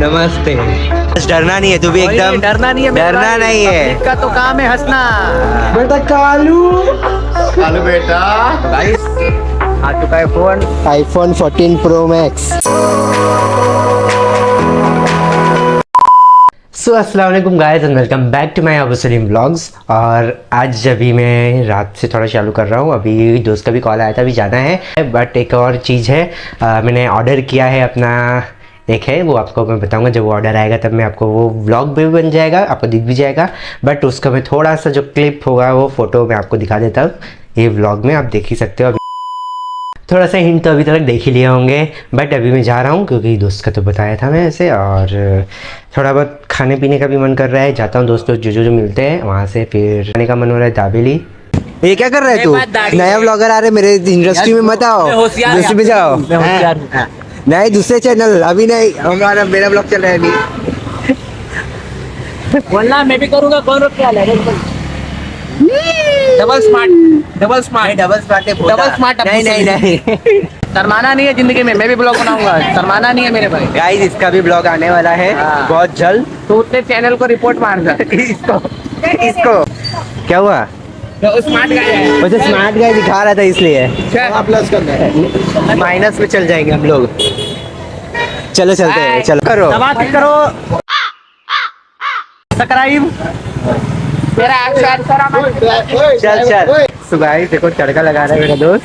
नमस्ते। बस डरना नहीं है, तू भी एकदम डरना नहीं है, डरना नहीं है। का तो काम है हंसना। बेटा कालू कालू बेटा गाइस आ चुका है phone, iPhone 14 pro max. So अस्सलाम वालेकुम guys and welcome back to my Abu Salim vlogs. और आज अभी मैं रात से थोड़ा चालू कर रहा हूँ। अभी दोस्त का भी कॉल आया था, अभी जाना है। बट एक और चीज़ है, मैंने ऑर्डर किया है अपना, एक है वो आपको मैं बताऊंगा। जब वो ऑर्डर आएगा तब मैं आपको वो व्लॉग भी बन जाएगा, आपको दिख भी जाएगा। बट उसका मैं थोड़ा सा जो क्लिप होगा वो फ़ोटो मैं आपको दिखा देता हूँ। ये व्लॉग में आप देख ही सकते हो। थोड़ा सा हिंट तो अभी तक देख ही लिए होंगे। बट अभी मैं जा रहा हूँ क्योंकि दोस्त का तो बताया था मैं ऐसे, और थोड़ा बहुत खाने पीने का भी मन कर रहा है। जाता हूँ दोस्तों जो मिलते हैं वहाँ से, फिर खाने का मन हो रहा है दाबेली। ये क्या कर रहा है तू? नया व्लॉगर आ रहे मेरे इंडस्ट्री में, मत आओ, दूसरे में जाओ। नहीं, दूसरे चैनल अभी नहीं, हमारा मेरा ब्लॉग चल रहा है अभी। बोलना मैं भी करूंगा। कौन रोक क्या डबल स्मार्ट डबल स्मार्ट है। नहीं शर्माना नहीं है जिंदगी में। मैं भी ब्लॉग बनाऊंगा, शर्माना नहीं है मेरे भाई। गाइस इसका भी ब्लॉग आने वाला है बहुत जल्द। तो उतने चैनल को रिपोर्ट मार दे। इसको क्या हुआ? तो स्मार्ट गाय है, मुझे स्मार्ट गाय दिखा रहा था इसलिए। प्लस करना है, माइनस में चल जाएंगे हम लोग। चलो चलते हैं, चलो करो दबा के करो सब्सक्राइब। मेरा चल तो गाइस देखो तड़का लगा रहा है मेरा दोस्त।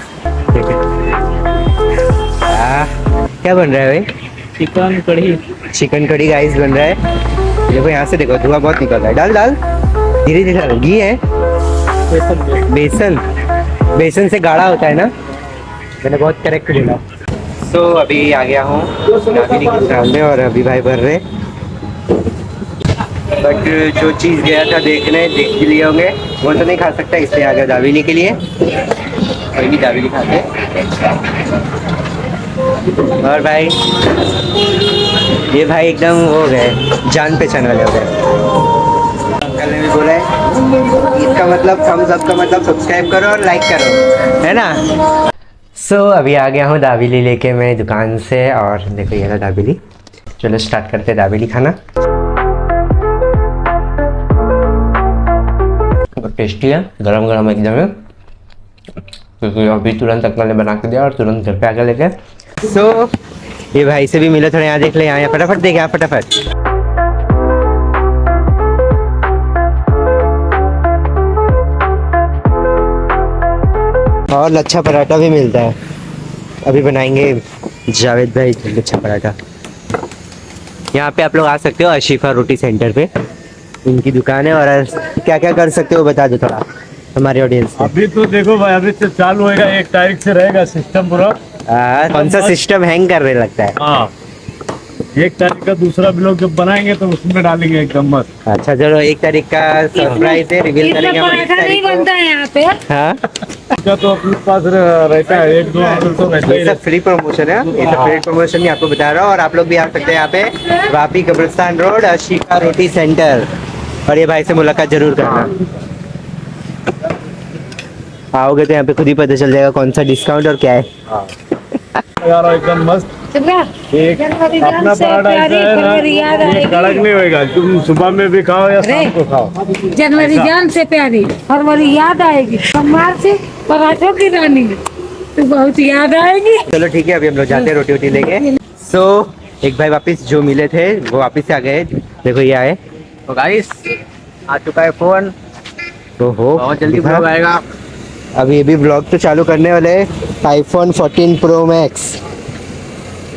क्या बन रहा है भाई? चिकन कढ़ी गाइस बन रहा है। देखो यहाँ से देखो धुआं बहुत निकल रहा है। डाल धीरे धीरे डाल। घी है, बेसन से गाढ़ा होता है ना, मैंने बहुत करेक्ट बोला। सो अभी आ गया हूँ दाबेली के सामने और अभी भाई भर रहे। बट जो चीज़ गया था देखने, देख भी लिए होंगे, वो तो नहीं खा सकता, इसलिए आ गया दाबेली के लिए। कोई भी दाबेली खाते। और भाई ये भाई एकदम हो गए, जान पहचान वाले हो गए। अंकल ने भी बोला है इसका मतलब थम्स अप का मतलब सब्सक्राइब करो और लाइक करो, है ना। सो अभी आ गया हूँ दाबेली लेके मैं दुकान से, और देखो ये रहा दाबेली। चलो स्टार्ट करते हैं दाबेली खाना। टेस्टी है, गरम गरम एकदम है, क्योंकि अभी तुरंत अंकल ने बना के दिया और तुरंत घर पे आके लेके। सो ये भाई से भी मिले थोड़े, यहाँ देख ले, यहाँ फटाफट देख, यहाँ फटाफट। और लच्छा पराठा भी मिलता है। अभी बनाएंगे जावेद भाई लच्छा पराठा। यहाँ पे आप लोग आ सकते हो, अशीफा रोटी सेंटर पे इनकी दुकान है। और क्या क्या कर सकते हो बता दो थोड़ा हमारे ऑडियंस को। अभी तो देखो भाई, अभी से चालू होएगा, 1 तारीख से रहेगा सिस्टम पूरा। कौन सा सिस्टम हैंग करने लगता है? हाँ, 1 तारीख का दूसरा ब्लॉग जब बनाएंगे तो उसमें डालेंगे एकदम मस्त। अच्छा चलो, 1 तारीख का सरप्राइज है, रिवील करेंगे हम 1 तारीख को। बनता है यहाँ पे। हाँ क्या तो अपने पास रहता है, 1-2 ऑर्डर तो रहता ही ये सब फ्री प्रमोशन है, ये सब फ्री प्रमोशन ही आपको बता रहा हूँ। और आप लोग भी आ सकते हैं यहाँ पे, वापी कब्रिस्तान रोड, अशीफा रोटी सेंटर। और ये भाई से मुलाकात जरूर करना। आओगे तो यहाँ पे खुद ही पता चल जाएगा कौन सा डिस्काउंट और क्या है। यार एकदम मस्त। एक अपना पराठा ऐसा है ना, ये कड़क नहीं होएगा। तुम सुबह में भी खाओ या शाम को खाओ। जनवरी जान से प्यारी, फरवरी याद आएगी, सोमवार से पराठों की रानी तो बहुत याद आएगी। चलो ठीक है, अभी हम लोग जाते हैं रोटी वोटी लेके। सो एक भाई वापस जो मिले थे वो वापस आ गए। देखो ये आए। तो गाइस आ चुका है फोन, तो हो बहुत जल्दी ब्लॉग आएगा। अभी भी ब्लॉग तो चालू करने वाले हैं। IPhone 14 pro max.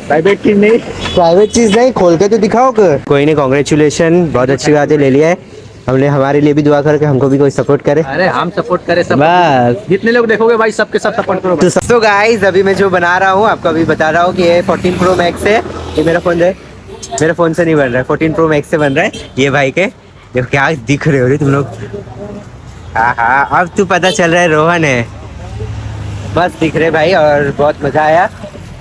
प्राइवेट चीज नहीं, प्राइवेट चीज नहीं, खोल के तो दिखाओ। कोई नहीं, कॉन्ग्रेचुलेशन, बहुत अच्छी बात है, ले लिया है हमने। हमारे लिए भी दुआ करके हमको भी कोई सपोर्ट करे। अरे हम सपोर्ट करें सब, बस जितने लोग देखोगे भाई सबके सब सपोर्ट करो। तो गाइस अभी मैं जो बना रहा हूँ आपको अभी बता रहा हूँ कि ये 14 प्रो मैक्स है। ये मेरा फोन है, मेरे फोन से नहीं बन रहा है, 14 प्रो मैक्स से बन रहा है। ये भाई के देखो क्या दिख रहे हो रे तुम लोग। हाँ अब तू पता चल रहा है रोहन है, बस दिख रहे भाई। और बहुत मजा आया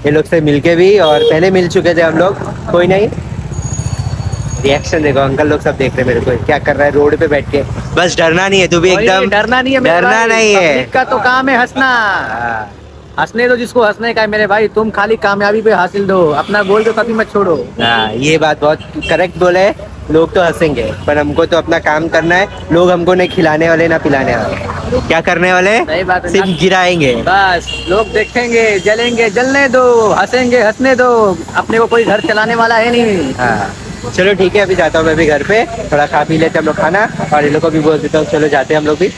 ये लोग से मिलके भी, और पहले मिल चुके थे हम लोग। कोई नहीं, रिएक्शन देखो, अंकल लोग सब देख रहे मेरे को क्या कर रहा है रोड पे बैठ के। बस डरना नहीं है, तू भी एकदम डरना नहीं है, डरना नहीं है। का तो काम है हंसना। हंसने दो जिसको हंसने का है मेरे भाई, तुम खाली कामयाबी पे हासिल दो, अपना गोल तो कभी मत छोड़ो। हाँ, ये बात बहुत करेक्ट बोले है। लोग तो हंसेंगे पर हमको तो अपना काम करना है। लोग हमको नहीं खिलाने वाले ना पिलाने वाले, क्या करने वाले, सही बात है। सिर्फ गिराएंगे। बस लोग देखेंगे, जलेंगे, जलने दो, हंसेंगे, हंसने दो, अपने को कोई घर चलाने वाला है नहीं। हाँ चलो ठीक है, अभी जाता हूँ मैं भी घर पे, थोड़ा खा पी लेते हम लोग खाना, और इन लोग को भी बोल देता हूँ चलो जाते हैं हम लोग भी।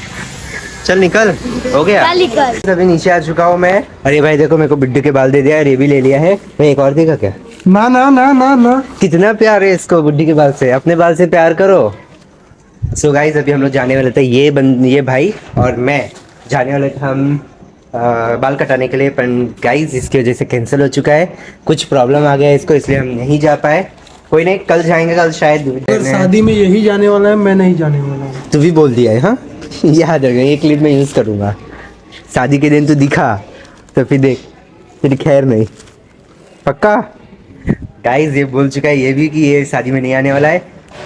चल निकल, हो गया। अभी नीचे आ चुका हूँ मैं। अरे भाई देखो, मेरे को बिड्डू के बाल दे दिया, ये भी ले लिया है। मैं एक और देगा क्या? ना ना ना ना ना, कितना प्यार है इसको बुड्ढी के बाल से, अपने बाल से प्यार करो। सो गाइस अभी हम लोग जाने वाले थे, ये भाई और मैं जाने वाले थे हम बाल कटाने के लिए, पर गाइस इसकी वजह से कैंसिल हो चुका है। कुछ प्रॉब्लम आ गया है इसको, इसलिए हम नहीं जा पाए। कोई नहीं, कल जाएंगे, कल शायद। शादी में यही जाने वाला है, मैं नहीं जाने वाला हूँ। तू भी बोल दिया है हाँ। याद रखना, ये क्लिप में यूज़ करूँगा। शादी के दिन तू दिखा तो फिर देख, फिर खैर नहीं, पक्का। गाइस ये बोल चुका है ये भी कि ये शादी में नहीं आने वाला है,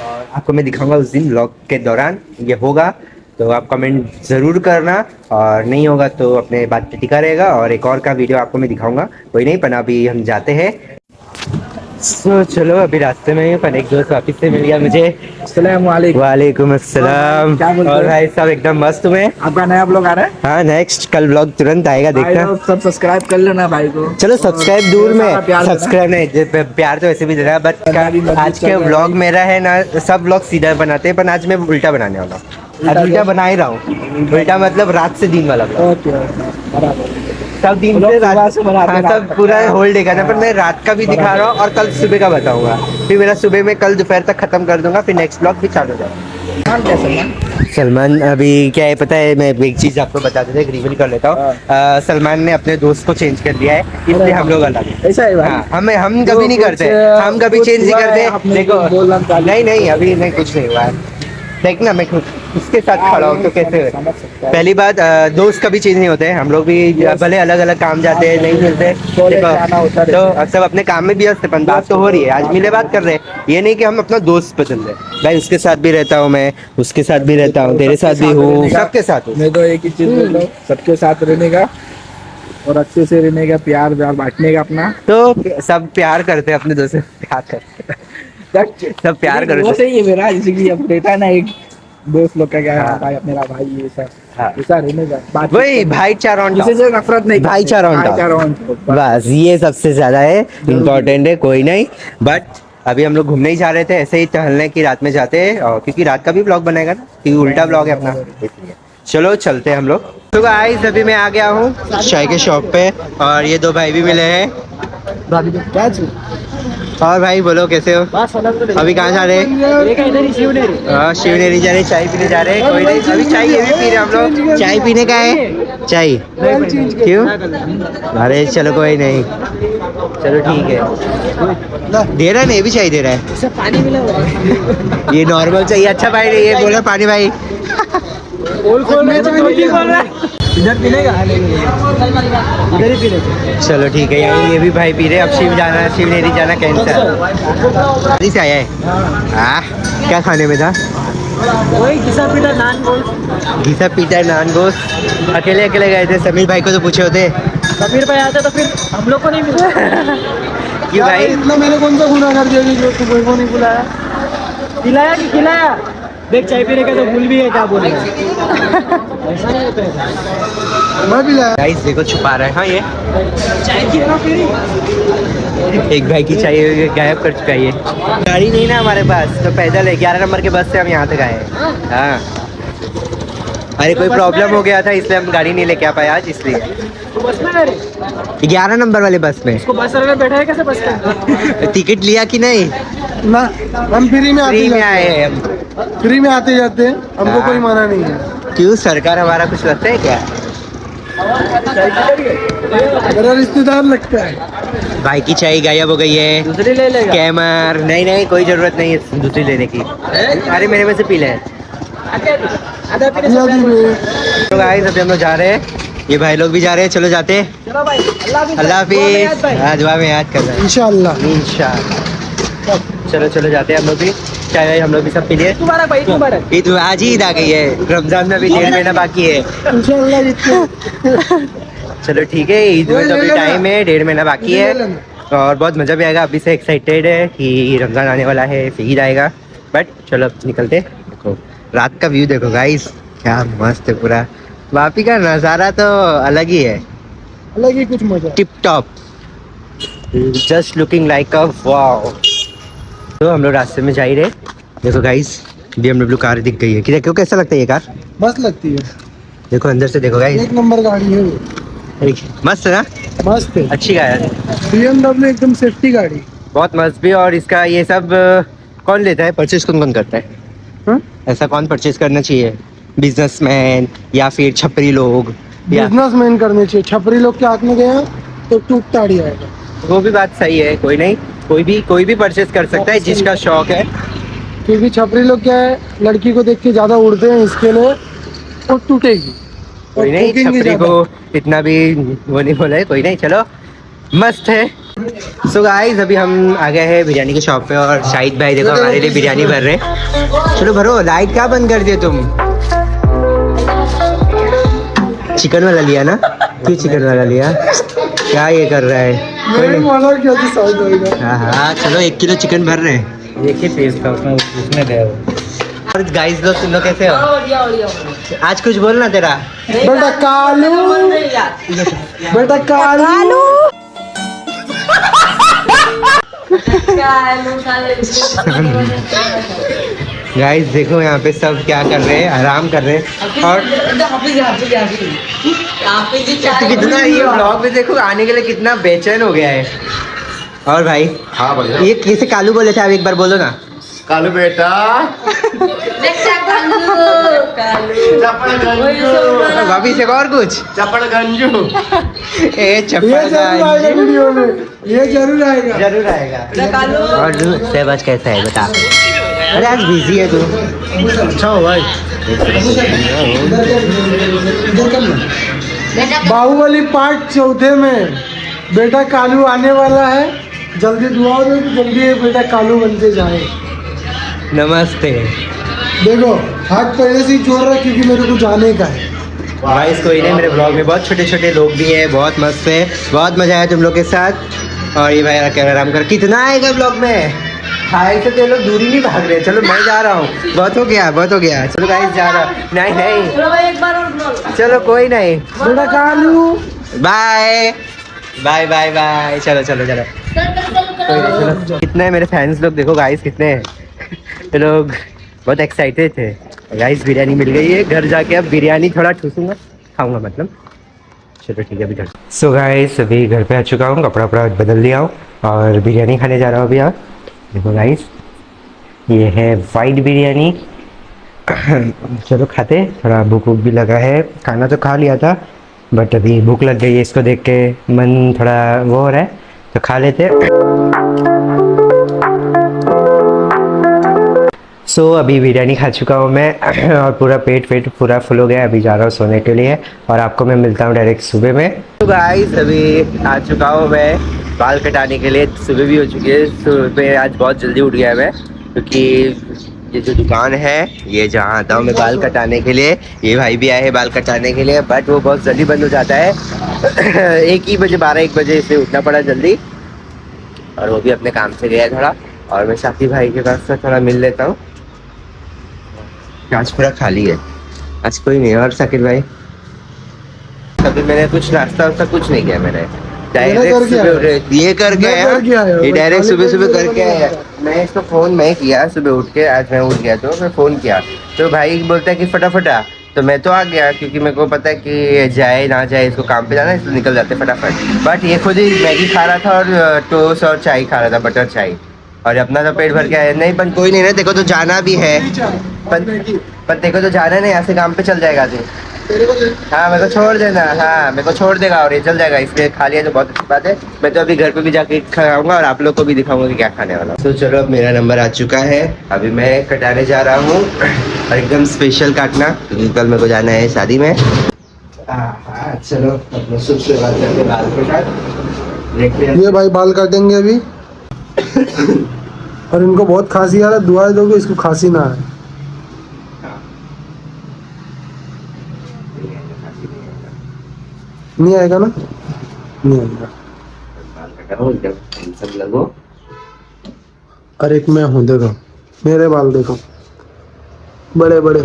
और आपको मैं दिखाऊंगा उस दिन व्लॉग के दौरान। ये होगा तो आप कमेंट ज़रूर करना, और नहीं होगा तो अपने बात पे टिका रहेगा, और एक और का वीडियो आपको मैं दिखाऊंगा। कोई नहीं, पर अभी हम जाते हैं। चलो अभी रास्ते में, पर एक दोस्त वापिस से मिल गया मुझे। वालेकुम अस्सलाम। क्या बोलते हो? और भाई साहब एकदम मस्त हुए। आपका नया ब्लॉग आ रहा है? हाँ नेक्स्ट कल ब्लॉग तुरंत आएगा, भाई देखना। लोग सब सब्सक्राइब कर लेना भाई को। चलो सब्सक्राइब दूर में, सारा प्यार सब्सक्राइब नहीं, प्यार तो वैसे भी दे रहा है, बट आज के व्लॉग मेरा है ना, सब व्लॉग सीधा बनाते हैं, पर आज मैं उल्टा बनाने वाला हूँ। आज उल्टा बना ही रहा हूँ। उल्टा मतलब रात से दिन वाला vlog। ओके बराबर। सब दिन से रात से बनाते हैं, सब पूरा होल डे का था, पर मैं रात का भी दिखा रहा हूँ और कल सुबह का बताऊंगा। फिर मेरा सुबह में कल दोपहर तक खत्म कर दूंगा, फिर नेक्स्ट ब्लॉग भी चालू हो जाएगा। सलमान अभी क्या है पता है, मैं एक चीज आपको बता देता हूँ, रिवील कर लेता हूँ। सलमान ने अपने दोस्त को चेंज कर दिया है, इसलिए हम लोग अलग हैं। ऐसा है भाई? हाँ, हम कभी नहीं करते, हम कभी चेंज नहीं करते। देखो नहीं अभी नहीं, कुछ नहीं हुआ है। देखना मैं खुद उसके साथ खड़ा हूँ तो कैसे है। पहली बात, दोस्त कभी चेंज नहीं होते, हम लोग भी भले अलग अलग काम जाते हैं, नहीं मिलते तो अब सब अपने काम में व्यस्त है, बात तो हो रही है, आज मिले बात कर रहे हैं। ये नहीं कि हम अपना दोस्त बदल रहे, भाई उसके साथ भी रहता हूँ मैं, उसके साथ भी रहता हूँ, तेरे साथ भी हूँ, सबके साथ हूँ। मैं तो एक ही चीज बोलता हूँ, सबके साथ रहने का और अच्छे से रहने का, प्यार व्यार बांटने का अपना। तो सब प्यार करते हैं अपने दोस्त से, प्यार करते हैं। सब प्यार वो करते सही है मेरा, जैसे कि अब रहता है ना एक दोस्त लोग का, क्या हाँ। भाई मेरा भाई ये सब हाँ। ऐसा रहने का, बातचीत वही करने का। भाईचारा on top। किसी से नफरत नहीं, भाईचारा on top। भाईचारा on top। बस ये सबसे ज्यादा है, इम्पोर्टेंट है। कोई नहीं, बट अभी हम लोग घूमने ही जा रहे थे, ऐसे ही टहलने की, रात में जाते हैं, और क्योंकि रात का भी ब्लॉग बनेगा ना, क्योंकि उल्टा ब्लॉग है अपना, इसलिए। चलो चलते हैं हम लोग। तो गाइस अभी मैं आ गया हूँ चाय के शॉप पे, और ये दो भाई भी मिले हैं। क्या चीज? और भाई बोलो कैसे हो? अभी कहाँ जा रहे हैं? शिवनेरी जा रहे, चाय पीने जा रहे हैं। कोई नहीं, अभी चाय ये भी पी रहे हम लोग। चाय पीने का है, चाय क्यों? अरे चलो कोई नहीं, चलो ठीक है। दे रहा है ना, ये भी चाय दे रहा है। पानी मिला ये नॉर्मल चाहिए। अच्छा भाई ने ये बोला पानी भाई। इधर पीने का, इधर ही पीने का। चलो ठीक है, ये भी भाई पी रहे। अब शिवनेरी जाना कैंसिल से आया है। क्या खाने में था? वही घिसा पीटा नान गोश्त। घिसा पीटा नान गोश्त। अकेले गए थे, समीर भाई को तो पूछे होते। समीर भाई आता तो फिर हम लोग को नहीं मिला। क्यों भाई? इतना मैंने कौन सा गुनाह कर दिया कि जो तू को नहीं बुलाया? खिलाया कि खिलाया? देख चाय पीने का तो भूल भी है, क्या बोल रहे हैं। ऐसा नहीं होता है। मैं भी लाया। गाइस देखो छुपा रहा है। हाँ ये चाय की ना पीनी। एक भाई की चाय गायब कर चुका है ये। गाड़ी नहीं ना हमारे पास, तो पैदल है। 11 नंबर के बस से हम यहाँ तक आए। हाँ अरे कोई प्रॉब्लम हो गया था, इसलिए हम गाड़ी नहीं लेके आ पाए आज, इसलिए। बस में मेरे 11 नंबर वाले बस में। इसको बस में बैठा है कैसे बस में? टिकट लिया कि नहीं? ना, हम फ्री में फ्री में आए हैं हम। फ्री में आते जाते हैं, हमको कोई मना नहीं है। क्यों, सरकार हमारा कुछ लगता है क्या? मेरा रिश्तेदार लगता है। भाई की चाय गायब हो गई है। दूसरी ले लेगा। कैमर नहीं, कोई जरूरत नहीं है दूसरी लेने की। अरे मेरे में से पी ले। तो गाइस अभी हम लोग जा रहे हैं, ये भाई लोग भी जा रहे हैं। चलो जाते हैं। चलो भाई, अल्लाह हाफिज। आज दुआ में याद कर रहे हैं इंशाल्लाह। इंशाल्लाह। चलो चलो जाते हैं हम लोग भी, चाय हम लोग भी सब पी लिए। तुम्हारा भाई तुम्हारा ईद आज ही ईद आ गई है, रमजान में अभी 1.5 महीना बाकी है। इंशाल्लाह जितने चलो ठीक है, ईद में तो अभी टाइम है, 1.5 महीना बाकी है और बहुत मज़ा भी आएगा। अभी से एक्साइटेड है कि रमज़ान आने वाला है, फिर ईद आएगा। बट चलो अब निकलते। देखो रात का व्यू देखो गाइस, क्या मस्त है पूरा। वापी का नज़ारा तो अलग ही है, अलग ही कुछ मजा। Tip top, just looking like a wow. तो हम लोग रास्ते में जा ही रहे। देखो गाइस BMW कार दिख गई है कि देखो कैसा लगता है ये कार, मस्त लगती है, देखो अंदर से देखो गाइस, 1 नंबर गाड़ी है वो, मस्त है ना, मस्त है। अच्छी कार है, BMW एकदम सेफ्टी गाड़ी। बहुत मस्त भी। और इसका ये सब कौन लेता है, परचेज कौन कौन करता है? हाँ? ऐसा कौन परचेज करना चाहिए, बिजनेसमैन या फिर छपरी लोग या? बिजनेसमैन करने चाहिए, छपरी लोग के हाथ में गया तो टूट ताड़ी आएगा। वो भी बात सही है, कोई नहीं, कोई भी परचेज कर सकता है जिसका शौक है। क्योंकि छपरी लोग क्या है, लड़की को देख के ज्यादा उड़ते हैं, इसके लिए वो टूटेगी। कोई नहीं, cooking भी छपरी ज्यादा। को इतना भी वो नहीं बोला है, कोई नहीं, चलो मस्त है। सो गाइस अभी हम आ गए हैं बिरयानी की शॉप पे और शाहिद भाई देखो हमारे लिए बिरयानी भर रहे हैं। चलो भरो, लाइट क्या बंद कर दिए तुम? चिकन वाला लिया ना, क्यों चिकन वाला लिया, क्या ये कर रहा है? कोई मैंने नहीं। बोला क्या था साउथ होएगा। हाँ हाँ चलो 1 किलो चिकन भर रहे हैं। देखिए पेस्ट का उसमें गया और गाइस लोग तुम लोग कैसे हो? आज कुछ बोलना तेरा। बेटा कालू, बेटा कालू। गाइस देखो यहाँ पे सब क्या कर रहे हैं, आराम कर रहे हैं। और तो कितना ये ब्लॉग में देखो आने के लिए कितना बेचैन हो गया है। और भाई हाँ भैया, ये किसे कालू बोले थे, आप एक बार बोलो ना। कालू बेटा, वापिस एक और कुछ चपड़ गंजू। ए ये जरूर आएगा वीडियो में, ये जरूर आएगा। जरूर आएगा। और सहबाज कैसा है बता? अरे आज बिजी है तू। अच्छा हो भाई। बाहुबली पार्ट 4 में बेटा कालू आने वाला है, जल्दी दुआ दो कि जल्दी ये बेटा कालू बनते जाए। नमस्ते देखो हाथ पहले से ही जोड़ रहा है क्योंकि मेरे को जाने का है। भाई, कोई नहीं, मेरे ब्लॉग में बहुत छोटे छोटे लोग भी हैं, बहुत मस्त है, बहुत मजा आया तुम लोग के साथ। और ये भाई कैमरा आराम कर, कितना आएगा ब्लॉग में? हाई से तो लोग दूरी नहीं भाग रहे। चलो मैं जा रहा हूँ, बहुत हो गया बहुत हो गया। चलो गाइस जा रहा, नहीं नहीं चलो कोई नहीं, बेटा Kalu bye bye bye bye. चलो चलो चलो कोई नहीं, चलो। कितने मेरे फैंस लोग देखो गाइस, कितने हैं ये लोग, बहुत एक्साइटेड थे। गाइस बिरयानी मिल गई है, घर जाके अब बिरयानी थोड़ा ठूसूंगा, खाऊंगा मतलब। चलो ठीक है अभी घर। सो गाइस अभी घर पे आ चुका हूँ, कपड़ा वपड़ा बदल लिया हूँ और बिरयानी खाने जा रहा हूँ अभी। आप देखो गाइस, ये है वाइट बिरयानी। चलो खाते, थोड़ा भूख भी लगा है, खाना तो खा लिया था बट अभी भूख लग गई है, इसको देख के मन थोड़ा वो हो रहा है, तो खा लेते। सो अभी बिरयानी खा चुका हूँ मैं और पूरा पेट पूरा फुल हो गया। अभी जा रहा हूँ सोने के लिए और आपको मैं मिलता हूँ डायरेक्ट सुबह में। तो गाइस अभी आ चुका हूँ मैं बाल कटाने के लिए, सुबह भी हो चुकी है। सुबह आज बहुत जल्दी उठ गया मैं, क्योंकि ये जो दुकान है, ये जहाँ आता हूँ मैं बाल कटाने के लिए, ये भाई भी आए हैं बाल कटाने के लिए, बट वो बहुत जल्दी बंद हो जाता है। 1 बजे 12-1 बजे से उठना पड़ा जल्दी, और वो भी अपने काम से गया थोड़ा। और मैं साथी भाई के पास से थोड़ा मिल लेता हूँ। आज पूरा खाली है, आज कोई नहीं। और साकिब भाई कभी मैंने कुछ नाश्ता वास्ता कुछ नहीं किया, मैंने डायरेक्ट सुबह ये करके आया, ये डायरेक्ट सुबह सुबह करके आया। मैं इसको फ़ोन मैं किया सुबह उठ के, आज मैं उठ गया तो मैं फ़ोन किया तो भाई बोलता है कि फटाफट आ, तो मैं तो आ गया क्योंकि मेरे को पता है कि जाए ना जाए इसको काम पे जाना है, इसलिए निकल जाते फटाफट। बट ये खुद ही मैगी खा रहा था और टोस्ट और चाय खा रहा था, बटर चाय, और अपना तो पेट भर के आया। नहीं पर कोई नहीं ना, देखो तो जाना भी है, पर देखो तो जाना नहीं, यहाँ से काम पे चल जाएगा तू। हाँ मेरे को छोड़ देना, हाँ मेरे को छोड़ देगा और ये चल जाएगा, इसलिए खा लिया तो बहुत अच्छी बात है। मैं तो अभी घर पे भी जाके खाऊंगा और आप लोग को भी दिखाऊंगा कि क्या खाने वाला। तो चलो अब मेरा नंबर आ चुका है, अभी मैं कटाने जा रहा हूँ और एकदम स्पेशल काटना, क्योंकि कल मेरे को जाना है शादी में। हाँ चलो अपने शुभ शुरुआत करके बाल को काट देखते हैं। ये भाई बाल काटेंगे अभी और इनको बहुत खांसी आ रहा है, दुआ दो कि इसको खांसी ना आए। नहीं आएगा ना? नहीं आएगा। सब लगो। और एक मैं हूँ, देखो मेरे बाल देखो, बड़े बड़े।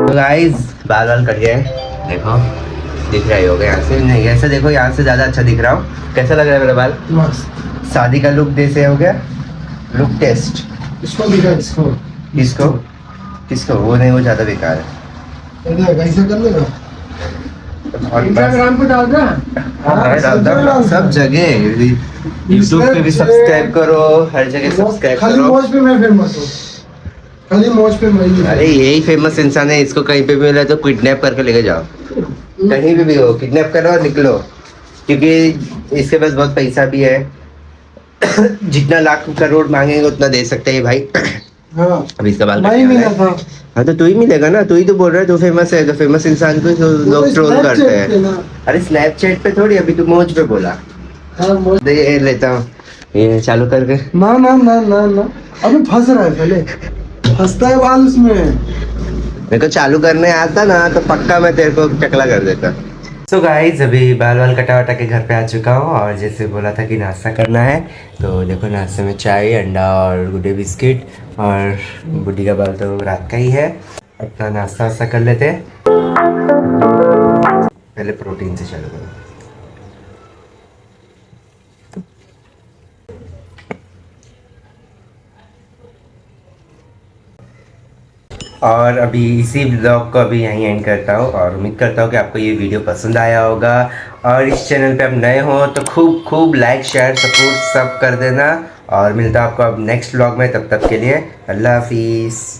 तो गाइस बाल वाल कट गए, देखो दिख रहा ही होगा यहाँ से। नहीं ऐसे देखो, यहाँ से ज़्यादा अच्छा दिख रहा हूँ। कैसा लग रहा है मेरा बाल? मस्त। शादी का लुक जैसे हो गया। लुक टेस्ट इसको दिखा, इसको किसको किसको? वो नहीं, वो ज़्यादा बेकार है। कैसे कर लेगा? इंस्टाग्राम पे डाल दो। हाँ, सब जगह यूट्यूब पे भी सब्सक्राइब करो, हर जगह सब्सक्राइब खाली करो। मौज पे मैं फेमस हूँ, खाली मौज पे मैं ही। अरे यही फेमस इंसान है, इसको कहीं पे भी मिला तो किडनैप करके लेके जाओ। कहीं भी हो किडनैप करो और निकलो, क्योंकि इसके पास बहुत पैसा भी है। जितना लाख करोड़ मांगेंगे उतना दे सकते हैं भाई। हाँ, अभी इसका बाल नहीं कटने मिला वाला है। था। हाँ तो तू ही मिलेगा ना, तू ही तो बोल रहा है तू फेमस है, तो फेमस इंसान को तो लोग ट्रोल करते पे हैं। ना। अरे स्नैपचैट पे थोड़ी, अभी तू मौज पे बोला। हाँ, मौज। दे लेता हूँ ये चालू करके। ना ना ना ना ना, अभी फंस रहा है, पहले फंसता है बाल उसमें। मेरे को चालू करने आता ना तो पक्का मैं तेरे को टकला कर देता। सो गाइस अभी बाल वाल कटा वटा के घर पे आ चुका हूँ, और जैसे बोला था कि नाश्ता करना है, तो देखो नाश्ते में चाय, अंडा और गुड डे बिस्किट, और बुड्ढी का बाल तो रात का ही है। अपना नाश्ता वास्ता कर लेते हैं, पहले प्रोटीन से चालू करो। और अभी इसी ब्लॉग को अभी यहीं एंड करता हूँ, और उम्मीद करता हूँ कि आपको ये वीडियो पसंद आया होगा। और इस चैनल पे आप नए हो तो खूब खूब लाइक शेयर सपोर्ट सब कर देना, और मिलता हूँ आपको अब नेक्स्ट ब्लॉग में। तब तक के लिए अल्लाह हाफिज़।